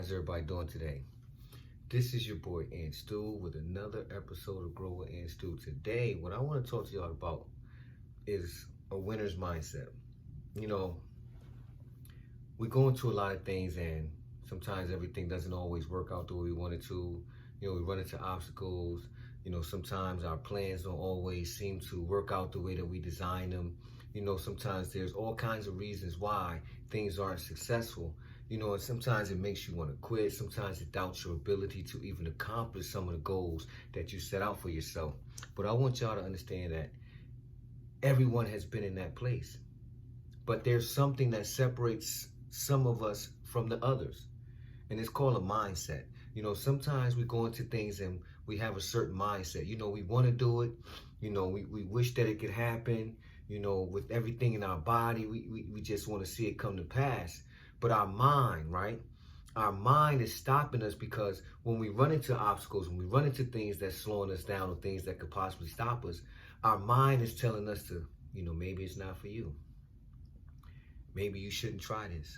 How's everybody doing today? This is your boy Ant Stu with another episode of Grow with Ant Stu. Today, what I want to talk to y'all about is a winner's mindset. You know, we go into a lot of things and sometimes everything doesn't always work out the way we want it to. We run into obstacles. Sometimes our plans don't always seem to work out the way that we design them. Sometimes there's all kinds of reasons why things aren't successful. And sometimes it makes you want to quit. Sometimes it doubts your ability to even accomplish some of the goals that you set out for yourself. But I want y'all to understand that everyone has been in that place. But there's something that separates some of us from the others. And it's called a mindset. Sometimes we go into things and we have a certain mindset. We want to do it. We wish that it could happen. With everything in our body, we just want to see it come to pass. But our mind, right? Our mind is stopping us because when we run into obstacles, when we run into things that's slowing us down or things that could possibly stop us, our mind is telling us to, maybe it's not for you. Maybe you shouldn't try this.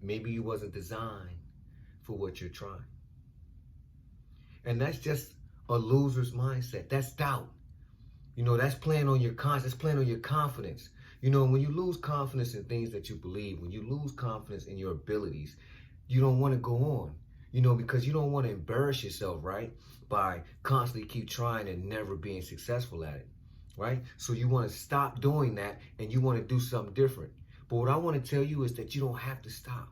Maybe you wasn't designed for what you're trying. And that's just a loser's mindset. That's doubt. That's playing on your conscience, that's playing on your confidence. When you lose confidence in things that you believe, when you lose confidence in your abilities, you don't want to go on, because you don't want to embarrass yourself, right? By constantly keep trying and never being successful at it, right? So you want to stop doing that and you want to do something different. But what I want to tell you is that you don't have to stop.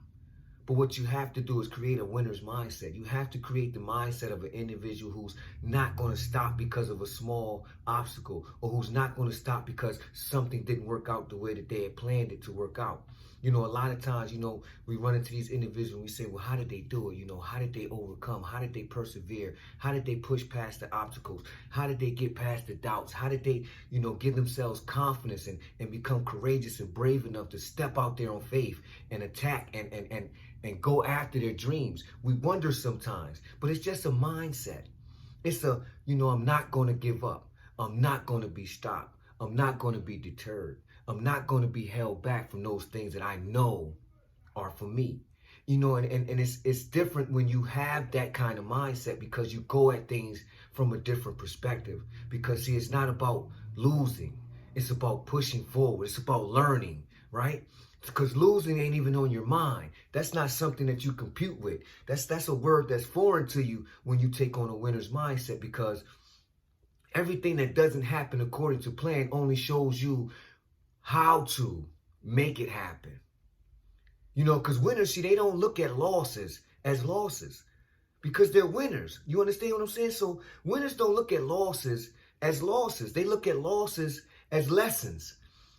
But what you have to do is create a winner's mindset. You have to create the mindset of an individual who's not going to stop because of a small obstacle, or who's not going to stop because something didn't work out the way that they had planned it to work out. A lot of times, we run into these individuals and we say, well, how did they do it? How did they overcome? How did they persevere? How did they push past the obstacles? How did they get past the doubts? How did they, give themselves confidence and become courageous and brave enough to step out there on faith and attack and go after their dreams? We wonder sometimes, but it's just a mindset. It's I'm not going to give up. I'm not going to be stopped. I'm not going to be deterred. I'm not going to be held back from those things that I know are for me. And it's different when you have that kind of mindset, because you go at things from a different perspective. Because, see, it's not about losing. It's about pushing forward. It's about learning, right? Because losing ain't even on your mind. That's not something that you compute with. That's a word that's foreign to you when you take on a winner's mindset, because everything that doesn't happen according to plan only shows you how to make it happen. Because winners, see, they don't look at losses as losses because they're winners. You understand what I'm saying? So winners don't look at losses as losses. They look at losses as lessons.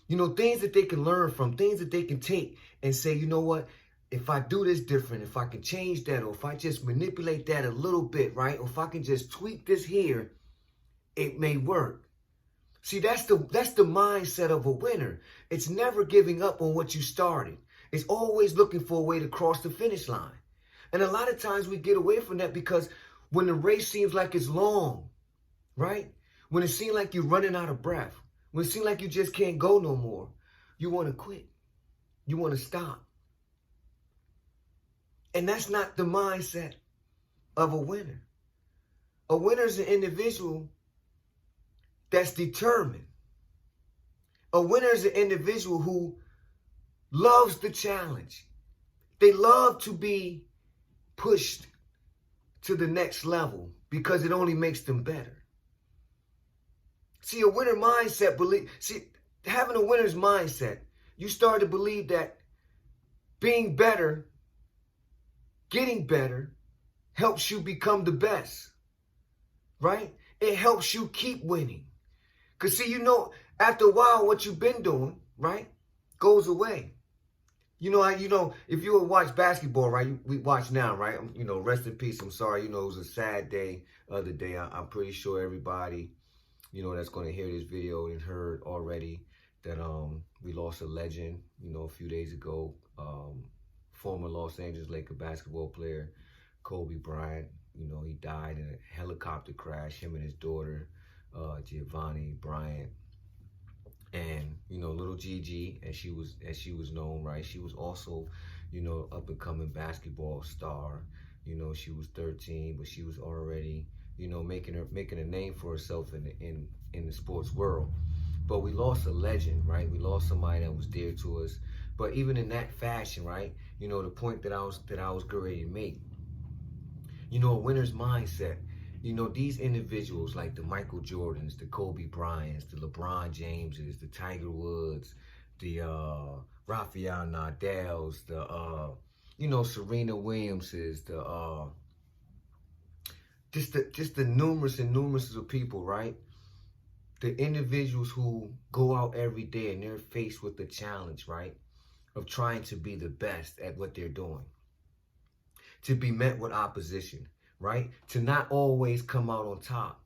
Things that they can learn from, things that they can take and say, you know what? If I do this different, if I can change that, or if I just manipulate that a little bit, right? Or if I can just tweak this here, it may work. See, that's the mindset of a winner. It's never giving up on what you started. It's always looking for a way to cross the finish line. And a lot of times we get away from that because when the race seems like it's long, right? When it seems like you're running out of breath, when it seems like you just can't go no more, you want to quit. You want to stop. And that's not the mindset of a winner. A winner is an individual that's determined. A winner is an individual who loves the challenge. They love to be pushed to the next level because it only makes them better. See, a winner mindset, having a winner's mindset, you start to believe that being better, getting better, helps you become the best, right? It helps you keep winning. Because, see, after a while, what you've been doing, right, goes away. If you would watch basketball, right, we watch now, right, rest in peace. I'm sorry, it was a sad day the other day. I'm pretty sure everybody, that's going to hear this video and heard already that we lost a legend, a few days ago, former Los Angeles Lakers basketball player, Kobe Bryant. He died in a helicopter crash, him and his daughter, Giovanni Bryant. And little Gigi, as she was known, right? She was also, up and coming basketball star. She was 13, but she was already, making a name for herself in the sports world. But we lost a legend, right? We lost somebody that was dear to us. But even in that fashion, right? The point that I was getting ready to make, a winner's mindset. These individuals like the Michael Jordans, the Kobe Bryants, the LeBron Jameses, the Tiger Woods, the Rafael Nadals, the Serena Williamses, the just the numerous of people, right? The individuals who go out every day and they're faced with the challenge, right, of trying to be the best at what they're doing, to be met with opposition, right? To not always come out on top,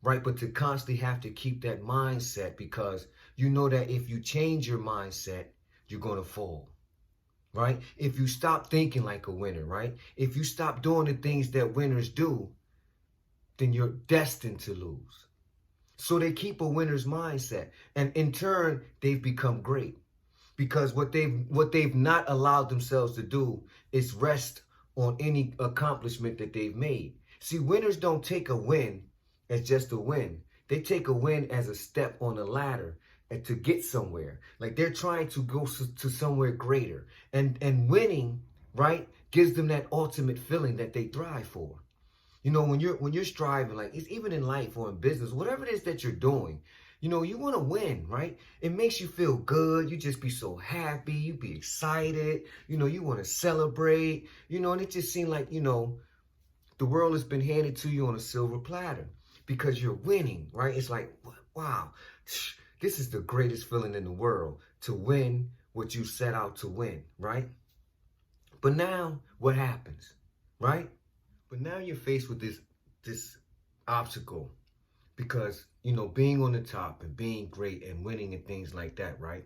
right? But to constantly have to keep that mindset, because you know that if you change your mindset, you're going to fall, right? If you stop thinking like a winner, right? If you stop doing the things that winners do, then you're destined to lose. So they keep a winner's mindset, and in turn, they've become great, because what they've not allowed themselves to do is rest on any accomplishment that they've made. See, winners don't take a win as just a win. They take a win as a step on the ladder and to get somewhere. Like they're trying to go to somewhere greater. And winning, right, gives them that ultimate feeling that they thrive for. When you're striving, like it's even in life or in business, whatever it is that you're doing, you want to win, right? It makes you feel good. You just be so happy. You be excited. You want to celebrate, and it just seems like, the world has been handed to you on a silver platter because you're winning, right? It's like, wow, this is the greatest feeling in the world, to win what you set out to win, right? But now what happens, right? But now you're faced with this obstacle, because, being on the top and being great and winning and things like that, right?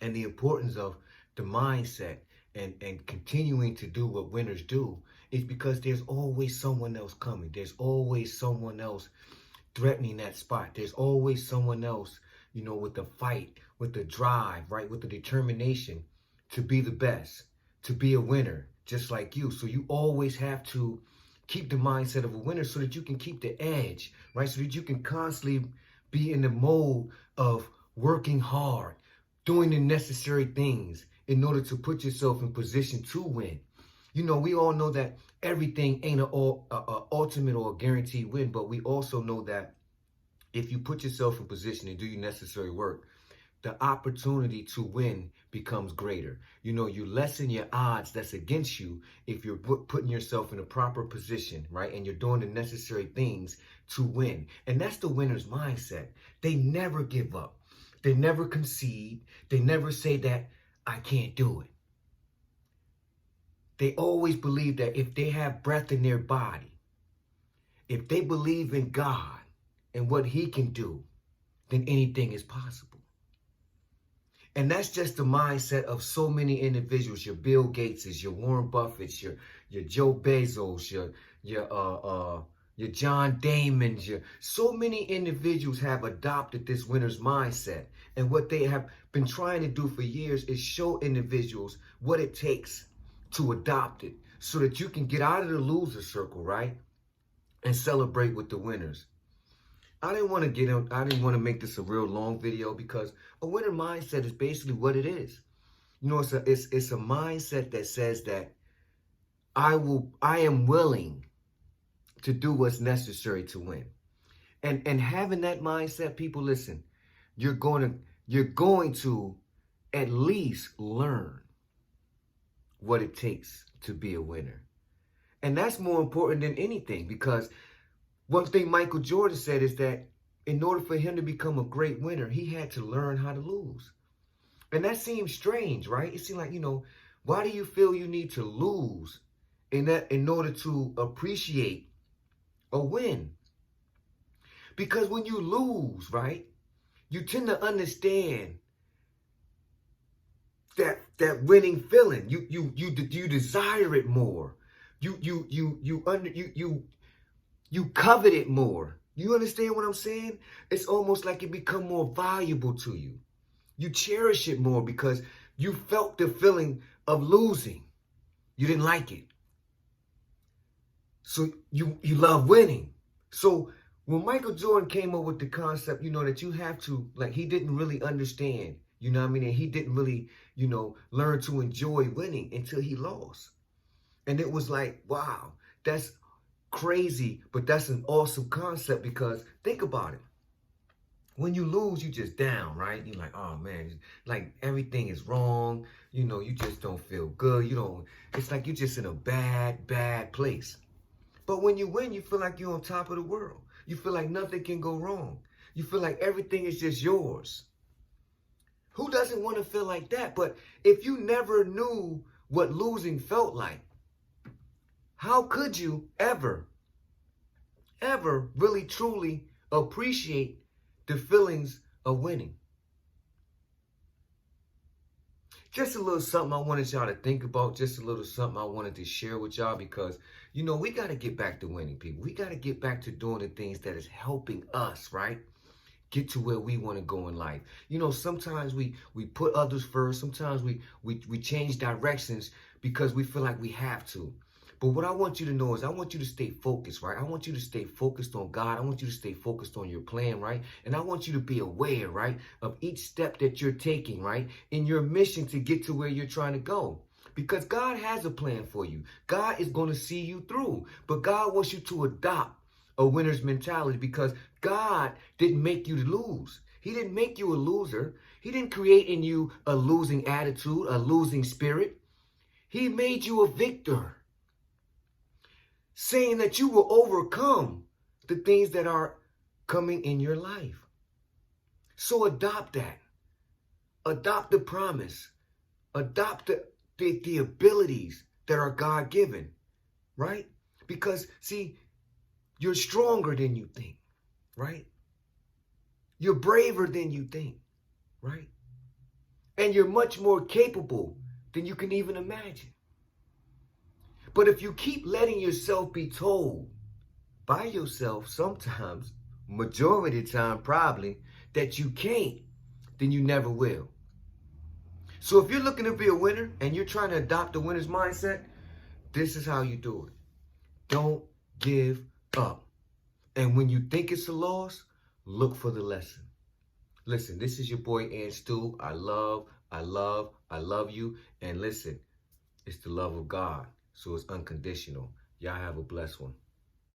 And the importance of the mindset and continuing to do what winners do is because there's always someone else coming. There's always someone else threatening that spot. There's always someone else, with the fight, with the drive, right? With the determination to be the best, to be a winner, just like you. So you always have to keep the mindset of a winner so that you can keep the edge, right? So that you can constantly be in the mode of working hard, doing the necessary things in order to put yourself in position to win. We all know that everything ain't an ultimate or a guaranteed win, but we also know that if you put yourself in position and do your necessary work, the opportunity to win becomes greater. You lessen your odds that's against you if you're putting yourself in a proper position, right? And you're doing the necessary things to win. And that's the winner's mindset. They never give up. They never concede. They never say that I can't do it. They always believe that if they have breath in their body, if they believe in God and what He can do, then anything is possible. And that's just the mindset of so many individuals, your Bill Gateses, your Warren Buffetts, your Joe Bezos, your John Damons, so many individuals have adopted this winner's mindset. And what they have been trying to do for years is show individuals what it takes to adopt it so that you can get out of the loser circle, right? And celebrate with the winners. I didn't want to make this a real long video, because a winner mindset is basically what it is. It's a mindset that says that I am willing to do what's necessary to win. And having that mindset, people, listen, you're going to at least learn what it takes to be a winner. And that's more important than anything, because one thing Michael Jordan said is that in order for him to become a great winner, he had to learn how to lose. And that seems strange, right? It seems like, why do you feel you need to lose in order to appreciate a win? Because when you lose, right, you tend to understand that winning feeling. You desire it more. You covet it more. You understand what I'm saying? It's almost like it become more valuable to you. You cherish it more because you felt the feeling of losing. You didn't like it. So you love winning. So when Michael Jordan came up with the concept, that you have to, like, he didn't really understand, you know what I mean? And he didn't really, learn to enjoy winning until he lost. And it was like, wow, that's crazy, but that's an awesome concept because think about it. When you lose, you just down, right? You're like, oh man, like everything is wrong. You just don't feel good. It's like you're just in a bad place. But when you win, you feel like you're on top of the world. You feel like nothing can go wrong. You feel like everything is just yours. Who doesn't want to feel like that? But if you never knew what losing felt like, how could you ever really truly appreciate the feelings of winning? Just a little something I wanted y'all to think about, just a little something I wanted to share with y'all because, we got to get back to winning, people. We got to get back to doing the things that is helping us, right? Get to where we want to go in life. Sometimes we put others first. Sometimes we change directions because we feel like we have to. But what I want you to know is I want you to stay focused, right? I want you to stay focused on God. I want you to stay focused on your plan, right? And I want you to be aware, right, of each step that you're taking, right, in your mission to get to where you're trying to go. Because God has a plan for you. God is going to see you through. But God wants you to adopt a winner's mentality because God didn't make you to lose. He didn't make you a loser. He didn't create in you a losing attitude, a losing spirit. He made you a victor, saying that you will overcome the things that are coming in your life. So adopt that. Adopt the promise. Adopt the abilities that are God-given, right? Because, see, you're stronger than you think, right? You're braver than you think, right? And you're much more capable than you can even imagine. But if you keep letting yourself be told by yourself sometimes, majority of the time probably, that you can't, then you never will. So if you're looking to be a winner and you're trying to adopt a winner's mindset, this is how you do it. Don't give up. And when you think it's a loss, look for the lesson. Listen, this is your boy Ant Stu. I love you. And listen, it's the love of God. So it's unconditional. Y'all have a blessed one.